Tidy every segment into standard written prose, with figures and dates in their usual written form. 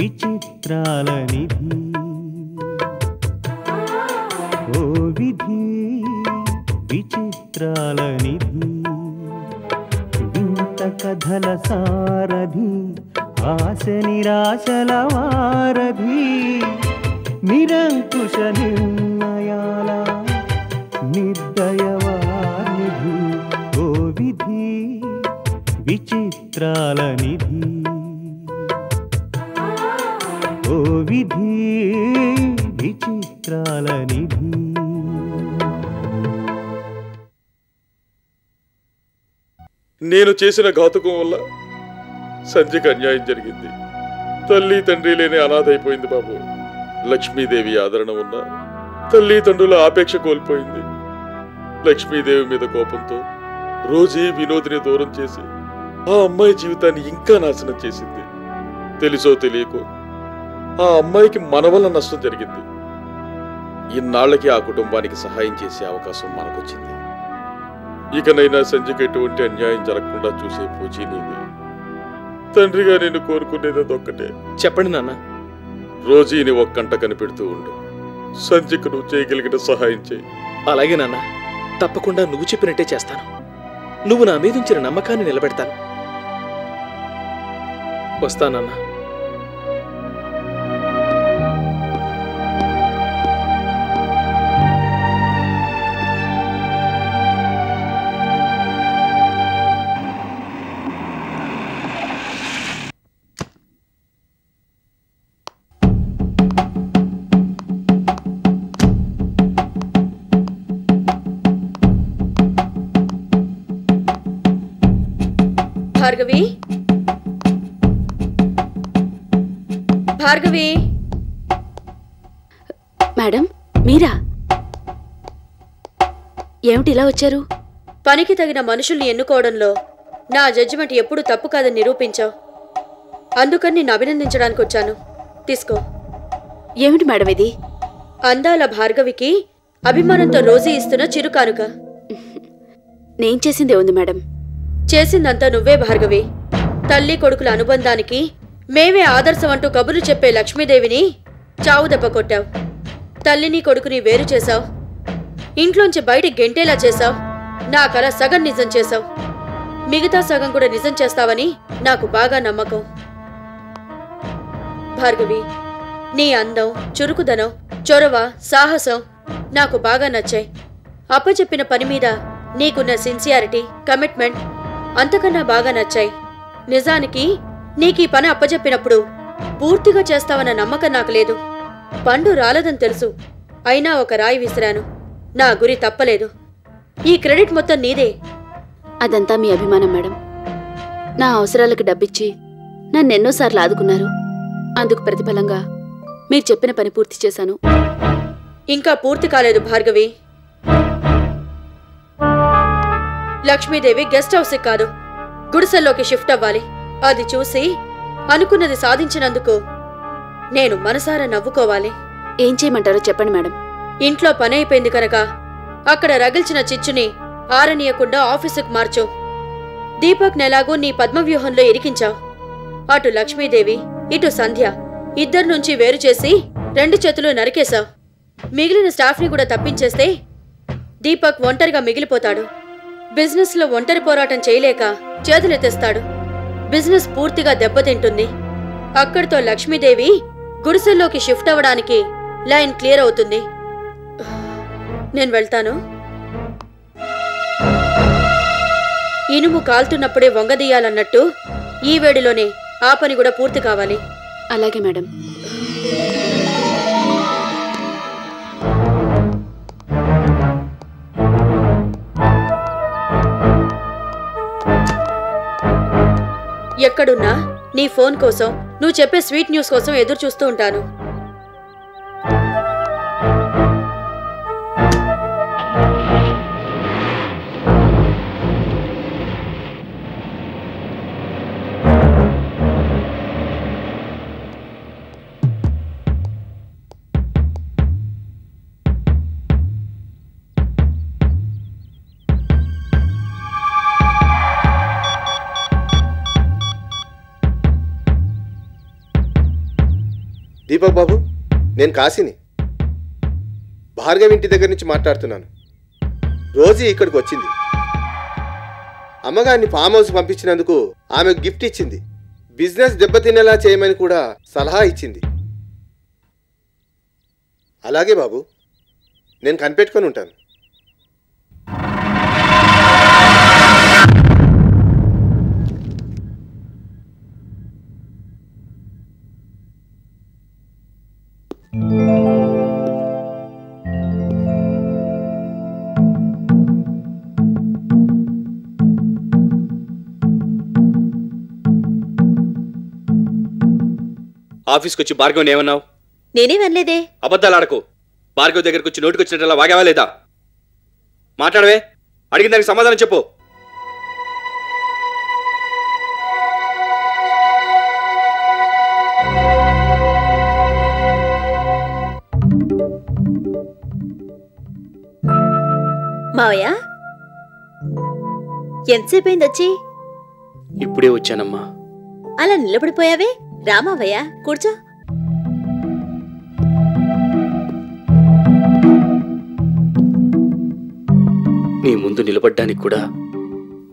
విచిత్రాల నిధి ఓ విధి విచిత్రాల నిధి వింత కథల సారథి ఆశ నిరాశల వారధి నిరంకుశ నిర్ణయాల నిర్దయవానిధి ఓ విధి విచిత్రాల నిధి ఓ విధి విచిత్రాల నిధి. నేను చేసిన ఘాతుకం వల్ల సంధ్యకు అన్యాయం జరిగింది. తల్లి తండ్రి లేని అనాథ అయిపోయింది బాబు. లక్ష్మీదేవి ఆదరణ ఉన్న తల్లి తండ్రుల ఆపేక్ష కోల్పోయింది. లక్ష్మీదేవి మీద కోపంతో రోజీ వినోదిని దూరం చేసి ఆ అమ్మాయి జీవితాన్ని ఇంకా నాశనం చేసింది. తెలుసో తెలియకో ఆ అమ్మాయికి మన వల్ల నష్టం జరిగింది. ఇన్నాళ్లకి ఆ కుటుంబానికి సహాయం చేసే అవకాశం మనకొచ్చింది. ఇకనైనా సంజయ్కి ఎటువంటి అన్యాయం జరగకుండా చూసే పూజీ నీది. తండ్రిగా నేను కోరుకునేది అదొక్కటే. చెప్పండి నాన్న. రోజీని ఒక్కంట కనిపెడుతూ ఉండు. సంజయ్కు నువ్వు చేయగలిగిన సహాయం చేయి. అలాగే నాన్న, తప్పకుండా నువ్వు చెప్పినట్టే చేస్తాను. నువ్వు నా మీద ఉంచిన నమ్మకాన్ని నిలబెడతాను. వస్తానన్నా. భార్గవి, భార్గవి. మేడం, మీరా? ఏమిటి ఇలా వచ్చారు? పనికి తగిన మనుషుల్ని ఎన్నుకోవడంలో నా జడ్జిమెంట్ ఎప్పుడు తప్పు కాదని నిరూపించావు. అందుకని నిన్ను అభినందించడానికి వచ్చాను. తీసుకో. ఏమిటి మేడం ఇది? అందాల భార్గవికి అభిమానంతో రోజీ ఇస్తున్న చిరుకానుక. నేను చేసిందే ఉంది మేడం. చేసిందంతా నువ్వే భార్గవి. తల్లి కొడుకుల అనుబంధానికి మేమే ఆదర్శం అంటూ కబుర్లు చెప్పే లక్ష్మీదేవిని చావు దెబ్బ కొట్టావు. తల్లిని కొడుకుని వేరు చేశావు. ఇంట్లోంచి బయటికి గెంటేలా చేశావు. నా కల సగం నిజం చేశావు. మిగతా సగం కూడా నిజం చేస్తావని నాకు బాగా నమ్మకం. భార్గవి, నీ అందం, చురుకుదనం, చొరవ, సాహసం నాకు బాగా నచ్చాయి. అప్పచెప్పిన పని మీద నీకున్న సిన్సియారిటీ, కమిట్మెంట్ అంతకన్నా బాగా నచ్చాయి. నిజానికి నీకీ పని అప్పచెప్పినప్పుడు పూర్తిగా చేస్తావన్న నమ్మకం నాకు లేదు. పండు రాలదని తెలుసు. అయినా ఒక రాయి విసిరాను. నా గురి తప్పలేదు. ఈ క్రెడిట్ మొత్తం నీదే. అదంతా మీ అభిమానం మేడం. నా అవసరాలకు డబ్బిచ్చి నన్నెన్నోసార్లు ఆదుకున్నారు. అందుకు ప్రతిఫలంగా మీరు చెప్పిన పని పూర్తి చేశాను. ఇంకా పూర్తి కాలేదు భార్గవి. లక్ష్మీదేవి గెస్ట్ హౌస్కి కాదు, గుడిసెల్లోకి షిఫ్ట్ అవ్వాలి. అది చూసి అనుకున్నది సాధించినందుకు నేను మనసారా నవ్వుకోవాలి. ఏం చేయమంటారో చెప్పండి మేడం. ఇంట్లో పని అయిపోయింది కనుక అక్కడ రగిల్చిన చిచ్చుని ఆరనీయకుండా ఆఫీసుకు మార్చు. దీపక్ నెలాగూ నీ పద్మవ్యూహంలో ఇరికించావు. అటు లక్ష్మీదేవి, ఇటు సంధ్య ఇద్దరి నుంచి వేరు చేసి 2 చేతులు నరికేశావు. మిగిలిన స్టాఫ్ని కూడా తప్పించేస్తే దీపక్ ఒంటరిగా మిగిలిపోతాడు. బిజినెస్లో ఒంటరి పోరాటం చేయలేక చేతులెత్తేస్తాడు. బిజినెస్ పూర్తిగా దెబ్బతింటుంది. అక్కడితో లక్ష్మీదేవి గుడిసెల్లోకి షిఫ్ట్ అవ్వడానికి లైన్ క్లియర్ అవుతుంది. నేను వెళ్తాను. ఇనుము కాల్తున్నప్పుడే వంగదీయాలన్నట్టు ఈ వేడిలోనే ఆ పని కూడా పూర్తి కావాలి. అలాగే మేడం. ఎక్కడున్నా నీ ఫోన్ కోసం, నువ్వు చెప్పే స్వీట్ న్యూస్ కోసం ఎదురు చూస్తూ ఉంటాను. దీపక్ బాబు, నేను కాశీని. భార్గవి ఇంటి దగ్గర నుంచి మాట్లాడుతున్నాను. రోజీ ఇక్కడికి వచ్చింది. అమ్మగారిని ఫామ్ హౌస్ పంపించినందుకు ఆమె గిఫ్ట్ ఇచ్చింది. బిజినెస్ దెబ్బతినేలా చేయమని కూడా సలహా ఇచ్చింది. అలాగే బాబు, నేను కనిపెట్టుకొని ఉంటాను. ఆఫీస్కి వచ్చి భార్గవ్ని ఏమన్నావు? నేనేం అనలేదే. అబద్ధాలు ఆడకు. భార్గవ్ దగ్గరకు వచ్చి నోటికి వచ్చినట్టు వాగావా లేదా? మాట్లాడవే. అడిగిన దానికి సమాధానం చెప్పు. మావయ్య, ఎంతసేపు అయింది వచ్చి? ఇప్పుడే వచ్చానమ్మా. అలా నిలబడిపోయావే. రామావయ్య, కూర్చో. నీ ముందు నిలబడ్డానికి కూడా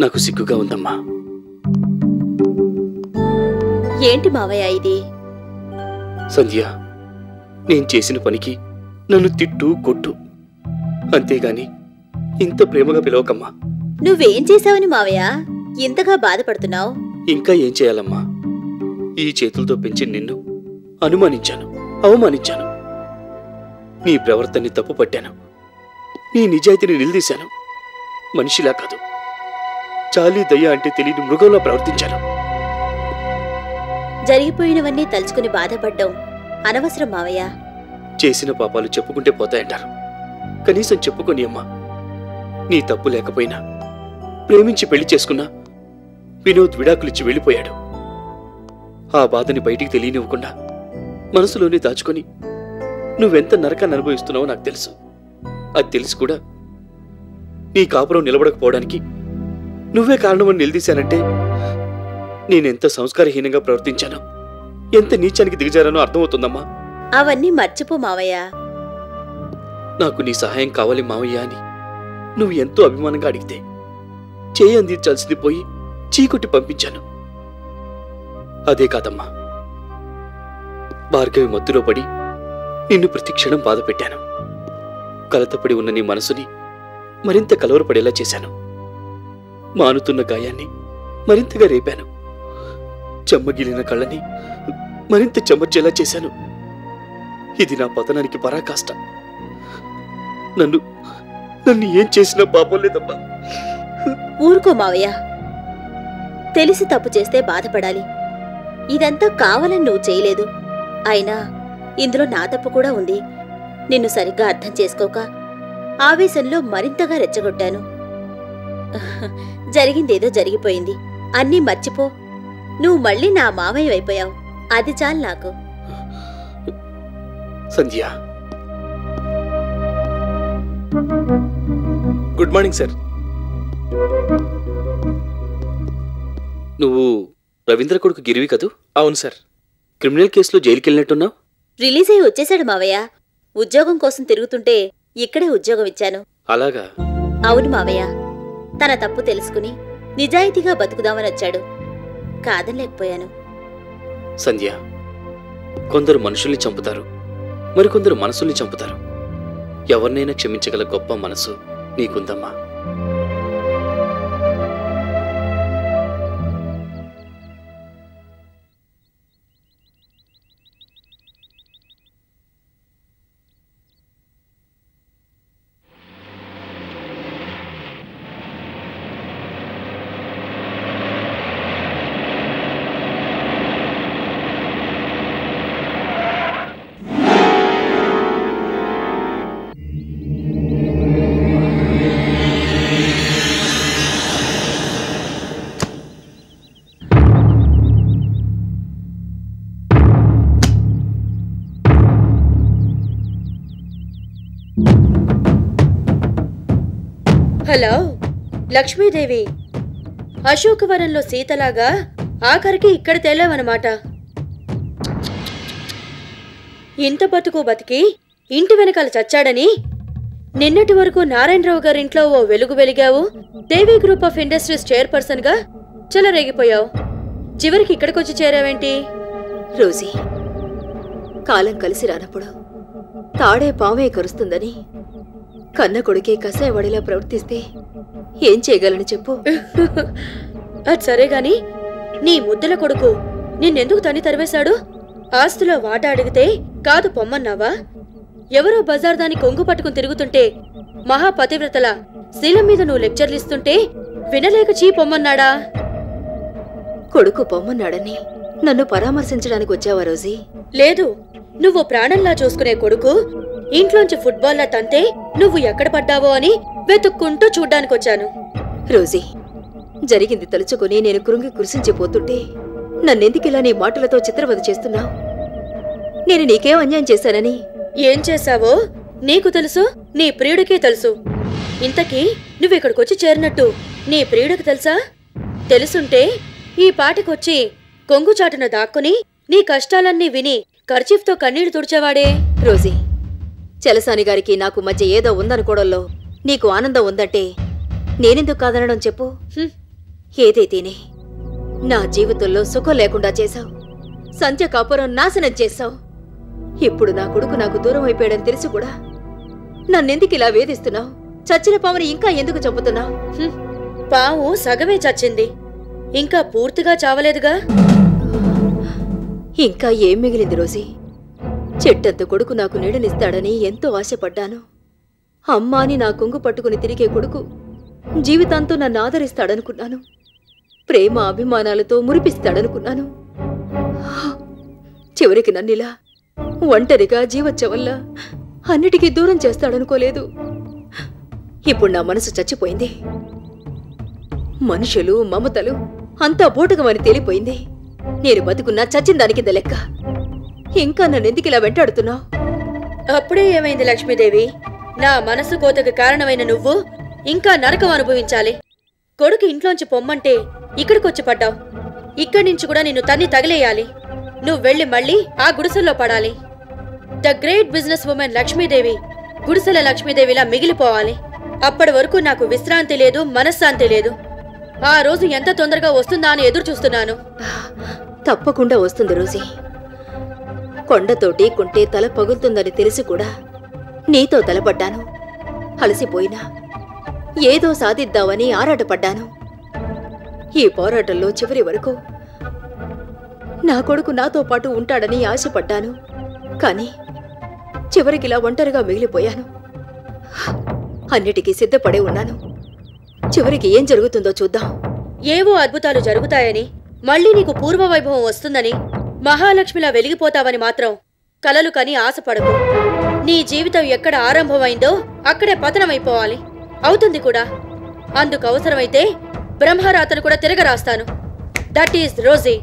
నాకు సిగ్గుగా ఉందమ్మా. ఏంటి మావయ్య ఇది? సంధ్య, నేను చేసిన పనికి నన్ను తిట్టు కొట్టు, అంతేగాని ఇంత ప్రేమగా పిలవకమ్మా. నువ్వేం చేశావని మావయ్య ఇంతగా బాధపడుతున్నావు? ఇంకా ఏం చేయాలమ్మా? ఈ చేతులతో పెంచి నిన్ను అనుమానించాను, అవమానించాను. నీ ప్రవర్తనని తప్పు పట్టాను, నీ నిజాయితీని నిలదీశాను. మనిషిలా కాదు, చాలీ దయ్య అంటే తెలియని మృగంలా ప్రవర్తించాను. జరిగిపోయినవన్నీ తలుచుకుని బాధపడ్డం అనవసరం మావయ్య. చేసిన పాపాలు చెప్పుకుంటే పోతాయంటారు, కనీసం చెప్పుకొని అమ్మా. నీ తప్పు లేకపోయినా ప్రేమించి పెళ్లి చేసుకున్నా వినోద్ విడాకులిచ్చి వెళ్ళిపోయాడు. ఆ బాధని బయటికి తెలియనివ్వకుండా మనసులోనే దాచుకొని నువ్వెంత నరకాన్ని అనుభవిస్తున్నావో నాకు తెలుసు. అది తెలిసి కూడా నీ కాపురం నిలబడకపోవడానికి నువ్వే కారణమని నిలదీశానంటే నేనెంత సంస్కారహీనంగా ప్రవర్తించానో, ఎంత నీచానికి దిగజారానో అర్థమవుతుందమ్మా. అవన్నీ మర్చిపో మావయ్య. నాకు నీ సహాయం కావాలి మావయ్య అని నువ్వు ఎంతో అభిమానంగా అడిగితే చేయి అందించాల్సింది పోయి చీకొట్టి పంపించాను. అదే కాదమ్మా, భార్గవి మత్తులో పడి నిన్ను ప్రతి క్షణం బాధ పెట్టాను. కలతపడి ఉన్న నీ మనసుని మరింత కలవరపడేలా చేశాను. మానుతున్న గాయాన్ని మరింతగా రేపాను. చెమ్మగిలిన కళ్ళని మరింత చెమర్చేలా చేశాను. ఇది నా పతనానికి పరాకాష్ట. నన్ను ఏం చేసినా పాపం లేదమ్మా. ఊరుకో మావయ్య. తెలిసి తప్పు చేస్తే బాధపడాలి. ఇదంతా కావాలని నువ్వు చేయలేదు. అయినా ఇందులో నా తప్పు కూడా ఉంది. నిన్ను సరిగ్గా అర్థం చేసుకోక ఆవేశంలో మరింతగా రెచ్చగొట్టాను. జరిగిందేదో జరిగిపోయింది. అన్నీ మర్చిపో. నువ్వు మళ్ళీ నా మామయ్య అయిపోయావు. అది చాలు నాకు. సంధ్య, గుడ్ మార్నింగ్ సార్. నువ్వు రవీంద్ర కొడుకు గిరివి కదూ? అవును సార్. క్రిమినల్ కేసులో జైలుకి వెళ్ళినట్టున్నావు. రిలీజ్ అయి వచ్చేశాడు మావయ్య. ఉద్యోగం కోసం తిరుగుతుంటే ఇక్కడే ఉద్యోగం ఇచ్చాను. అలాగా? అవును మావయ్య. తన తప్పు తెలుసుకుని నిజాయితీగా బతుకుదామని వచ్చాడు. కాదనలేకపోయాను. సంధ్య, కొందరు మనుషుల్ని చంపుతారు, మరికొందరు మనసుల్ని చంపుతారు. ఎవరినైనా క్షమించగల గొప్ప మనసు నీకుందమ్మా. హలో లక్ష్మీదేవి, అశోకవనంలో సీతలాగా ఆఖరికి ఇక్కడ తేలావన్నమాట. ఇంత బతుకు బతికి ఇంటి వెనకాల చచ్చాడని నిన్నటి వరకు నారాయణరావు గారింట్లో ఓ వెలుగు వెలిగావు. దేవి గ్రూప్ ఆఫ్ ఇండస్ట్రీస్ చైర్పర్సన్ గా చెలరేగిపోయావు. చివరికి ఇక్కడికొచ్చి చేరావేంటి? రోజీ, కాలం కలిసి రానప్పుడు తాడే పామే కరుస్తుందని కన్న కొడుకే కసాయవాడిలా ప్రవర్తిస్తే ఏం చేయగలను చెప్పు? అది సరే గాని నీ ముద్దుల కొడుకు నిన్నెందుకు తన్ని తరివేశాడు? ఆస్తిలో వాటా అడిగితే కాదు పొమ్మన్నావా? ఎవరో బజార్ దాని కొంగు పట్టుకుని తిరుగుతుంటే మహాపతివ్రతల శీలం మీద నువ్వు లెక్చర్లిస్తుంటే వినలేక చీ పొమ్మన్నాడా? కొడుకు పొమ్మన్నాడని నన్ను పరామర్శించడానికి వచ్చావా రోజీ? లేదు, నువ్వు ప్రాణంలా చూసుకునే కొడుకు ఇంట్లోంచి ఫుట్బాల్లా తంతే నువ్వు ఎక్కడ పడ్డావో అని వెతుక్కుంటూ చూడ్డానికొచ్చాను. రోజీ, జరిగింది తలుచుకుని నేను కృంగి కృషించిపోతుంటే నన్నెందుకిలా నీ మాటలతో చిత్రవద చేస్తున్నావు? నేను నీకేం అన్యాయం చేశానని? ఏం చేశావో నీకు తెలుసు, నీ ప్రియుడికే తెలుసు. ఇంతకీ నువ్విక్కడికొచ్చి చేరినట్టు నీ ప్రియుడికి తెలుసా? తెలుసుంటే ఈ పాటికొచ్చి కొంగుచాటున దాక్కుని నీ కష్టాలన్నీ విని కర్చీఫ్తో కన్నీళ్లు తుడిచేవాడే. రోజీ, చలసాని గారికి నాకు మధ్య ఏదో ఉందనుకోవడంలో నీకు ఆనందం ఉందంటే నేనెందుకు కాదనడం చెప్పు? ఏదైతేనే నా జీవితంలో సుఖం లేకుండా చేశావు. సంధ్య కాపురం నాశనం చేశావు. ఇప్పుడు నా కొడుకు నాకు దూరం అయిపోయాడని తెలిసి కూడా నన్నెందుకు ఇలా వేధిస్తున్నావు? చచ్చిన పాముని ఇంకా ఎందుకు చంపుతున్నావు? పాము సగమే చచ్చింది, ఇంకా పూర్తిగా చావలేదుగా. ఇంకా ఏం మిగిలింది రోజీ? చెట్టంత కొడుకు నాకు నీడనిస్తాడని ఎంతో ఆశపడ్డాను. అమ్మా అని నా కొంగు పట్టుకుని తిరిగే కొడుకు జీవితాంతో నన్ను ఆదరిస్తాడనుకున్నాను. ప్రేమ అభిమానాలతో మురిపిస్తాడనుకున్నాను. చివరికి నన్నిలా ఒంటరిగా జీవచ్చవల్లా అన్నిటికీ దూరం చేస్తాడనుకోలేదు. ఇప్పుడు నా మనసు చచ్చిపోయింది. మనుషులు, మమతలు అంతా బూటకమని తేలిపోయింది. నేను బతుకున్నా చచ్చిన దానికి లెక్క. ఇంకా నన్నెందుకిలా వెంటాడుతున్నావు? అప్పుడే ఏమైంది లక్ష్మీదేవి? నా మనసు కోతకు కారణమైన నువ్వు ఇంకా నరకం అనుభవించాలి. కొడుకు ఇంట్లోంచి పొమ్మంటే ఇక్కడికొచ్చి పడ్డావు. ఇక్కడి నుంచి కూడా నిన్ను తన్ని తగిలేయాలి. నువ్వు వెళ్ళి మళ్ళీ ఆ గుడిసెల్లో పడాలి. The great business woman Lakshmidevi గుడిసెల లక్ష్మీదేవిలా మిగిలిపోవాలి. అప్పటి వరకు నాకు విశ్రాంతి లేదు, మనశ్శాంతి లేదు. ఆ రోజు ఎంత తొందరగా వస్తుందా అని ఎదురు చూస్తున్నాను. తప్పకుండా వస్తుంది రోజీ. కొండతోటి కొంటే తల పగులుతుందని తెలిసి కూడా నీతో తలపడ్డాను. అలసిపోయినా ఏదో సాధిద్దామని ఆరాటపడ్డాను. ఈ పోరాటంలో చివరి వరకు నా కొడుకు నాతో పాటు ఉంటాడని ఆశపడ్డాను. కానీ చివరికిలా ఒంటరిగా మిగిలిపోయాను. అన్నిటికీ సిద్ధపడే ఉన్నాను. చివరికి ఏం జరుగుతుందో చూద్దాం. ఏవో అద్భుతాలు జరుగుతాయని, మళ్ళీ నీకు పూర్వ వైభవం వస్తుందని, మహాలక్ష్మిలా వెలిగిపోతావని మాత్రం కలలు కని ఆశపడకు. నీ జీవితం ఎక్కడ ఆరంభమైందో అక్కడే పతనమైపోవాలి. అవుతుంది కూడా. అందుకు అవసరమైతే బ్రహ్మరాతను కూడా తిరగరాస్తాను. That is Rosy.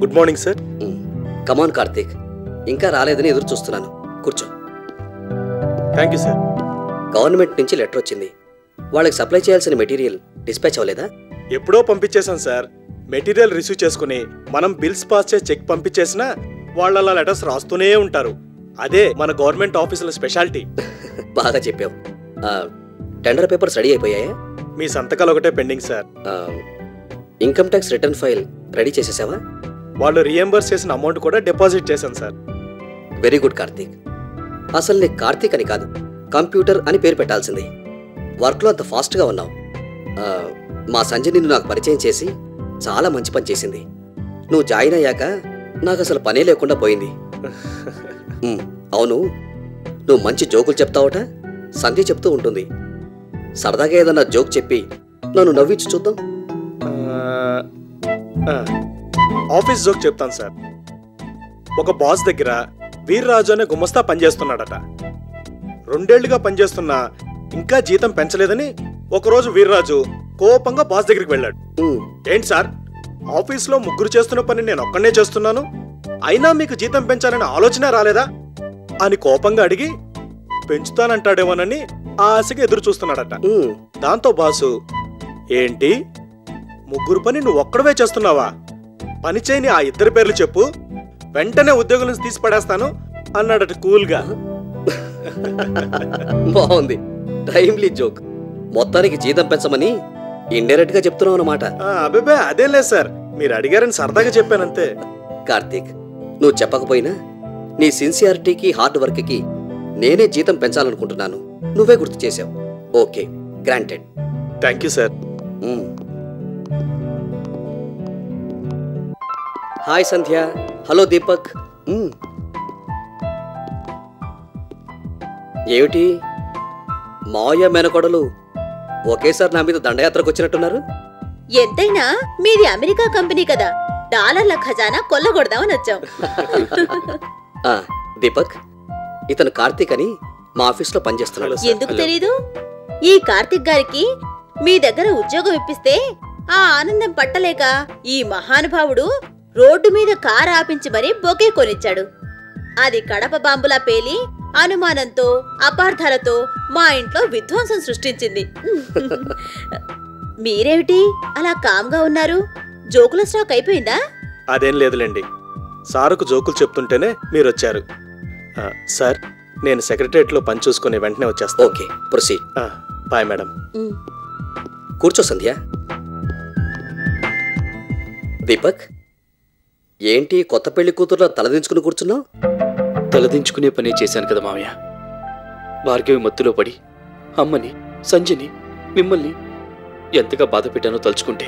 Good morning sir. Come on Karthik, ఇంకా రాలేదని ఎదురు చూస్తున్నాను. కూర్చో. Thank you sir. గవర్నమెంట్ నుంచి లెటర్ వచ్చింది. వాళ్ళకి సప్లై చేయాల్సిన మెటీరియల్ డిస్పాచ్ అవ్వలేదా? ఎప్పుడో పంపించేశాను సార్. మెటీరియల్ రిసీవ్ చేసుకుని మనం బిల్స్ పాస్ చేసి చెక్ పంపించేసినా వాళ్ళ లెటర్స్ రాస్తూనే ఉంటారు. అదే మన గవర్నమెంట్ ఆఫీసుల స్పెషాలిటీ. బాగా చెప్పావు. టెండర్ పేపర్స్ రెడీ అయిపోయాయా? మీ సంతకాలు ఒకటే pending sir. Income tax return file ready చేసేసావా? వాళ్ళు రీఎంబర్స్ చేసిన అమౌంట్ కూడా డిపాజిట్ చేశాను సార్. Very good Karthik. అసలు నీకు కార్తీక్ అని కాదు, కంప్యూటర్ అని పేరు పెట్టాల్సింది. వర్క్లో అంత ఫాస్ట్గా ఉన్నావు. మా సంజయ్ నిన్ను నాకు పరిచయం చేసి చాలా మంచి పని చేసింది. నువ్వు జాయిన్ అయ్యాక నాకు అసలు పనే లేకుండా పోయింది. అవును, నువ్వు మంచి జోకులు చెప్తావట. సంధ్య చెప్తూ ఉంటుంది. సరదాగా ఏదన్నా జోక్ చెప్పి నన్ను నవ్వించి చూద్దాం. ఆఫీస్ జోక్ చెప్తాను సార్. ఒక బాస్ దగ్గర వీర్రాజు అనే గుమస్తా పనిచేస్తున్నాడట. 2 ఏళ్లుగా పనిచేస్తున్నా ఇంకా జీతం పెంచలేదని ఒకరోజు వీర్రాజు కోపంగా బాస్ దగ్గరికి వెళ్ళాడు. ఏంటి సార్, ఆఫీస్లో 3 చేస్తున్న పని నేను ఒక్కనే చేస్తున్నాను, అయినా మీకు జీతం పెంచాలనే ఆలోచన రాలేదా అని కోపంగా అడిగి పెంచుతానంటాడేమోనని ఆశగా ఎదురు చూస్తున్నాడట. దాంతో బాసు, ఏంటి ముగ్గురు పని నువ్వు ఒక్కడవే చేస్తున్నావా? పని చేయని ఆ ఇద్దరి పేర్లు చెప్పు, వెంటనే ఉద్యోగం నుంచి తీసి పడేస్తాను అన్నాడట కూల్గా. బాగుంది, టైమ్లీ జోక్. మొత్తానికి జీతం పెంచమని ఇండైరెక్ట్ గా చెప్తున్నావు అన్నమాట. అబ్బే అదేం లేదు సార్, మీరు అడిగారని సరదాగా చెప్పానంతే. కార్తీక్, నువ్వు చెప్పకపోయినా నీ సిన్సియారిటీకి హార్డ్ వర్క్ కి నేనే జీతం పెంచాలనుకుంటున్నాను. నువ్వే గుర్తు చేసావు. Okay, granted. Thank you sir. Hi Sandhya. Hello Deepak. ఏమిటి మావయ్య మేనకోడలు ఒకేసారి నా మీద దండయాత్రకు వచ్చినట్టున్నారు? ఎంతైనా మీది అమెరికా కంపెనీ కదా, డాలర్ల ఖజానా కొల్లగొడదామని వచ్చాం. దీపక్, ఇతను కార్తీక్ అని మా ఆఫీస్లో పనిచేస్తున్నాడు. ఎందుకు తెలీదు? ఈ కార్తీక్ గారికి మీ దగ్గర ఉద్యోగం ఇప్పిస్తే ఆ ఆనందం పట్టలేక ఈ మహానుభావుడు రోడ్డు మీద కారు ఆపించి మరీ బొకే కొనిచ్చాడు. అది కడప బాంబులా పేలి అనుమానంతో అపార్థాలతో మా ఇంట్లో విధ్వంసం సృష్టించింది. మీరేమిటి అలా కామ్గా ఉన్నారు? జోకుల స్టాక్ అయిపోయిందా? అదేం లేదులేండి, సారుకు జోకులు చెప్తుంటేనే మీరు వచ్చారు. సార్, నేను సెక్రటరియట్లో పని చూసుకుని వెంటనే వచ్చేస్తాను. Okay, proceed. Bye madam. కూర్చో సంధ్య. దీపక్, ఏంటి కొత్త పెళ్లి కూతురులో తలదించుకుని కూర్చున్నావు? తలదించుకునే పనే చేశాను కదా మావయ్య. భార్గవి మత్తులో పడి అమ్మని, సంజని, మిమ్మల్ని ఎంతగా బాధ పెట్టానో తలుచుకుంటే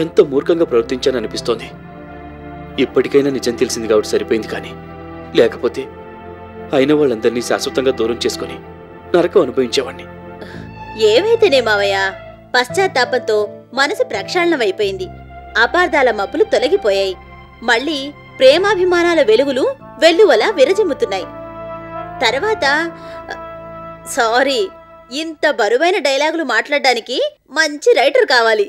ఎంత మూర్ఖంగా ప్రవర్తించాననిపిస్తోంది. ఇప్పటికైనా నిజం తెలిసింది కాబట్టి సరిపోయింది, కానీ లేకపోతే అయిన వాళ్ళందరినీ శాశ్వతంగా దూరం చేసుకుని నరకం అనుభవించేవాణ్ణి. ఏవైతేనే మావయ్య, పశ్చాత్తాపంతో మనసు ప్రక్షాళనమైపోయింది. అపార్థాల మబ్బులు తొలగిపోయాయి. మళ్ళీ ప్రేమాభిమానాల వెలుగులు వెల్లువలా విరజిమ్ముతున్నాయి. తర్వాత సారీ, ఇంత బరువైన డైలాగులు మాట్లాడడానికి మంచి రైటర్ కావాలి.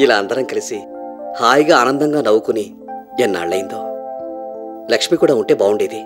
ఇలా అందరం కలిసి హాయిగా ఆనందంగా నవ్వుకుని ఎన్నాళ్ళైందో. లక్ష్మి కూడా ఉంటే బాగుండేది.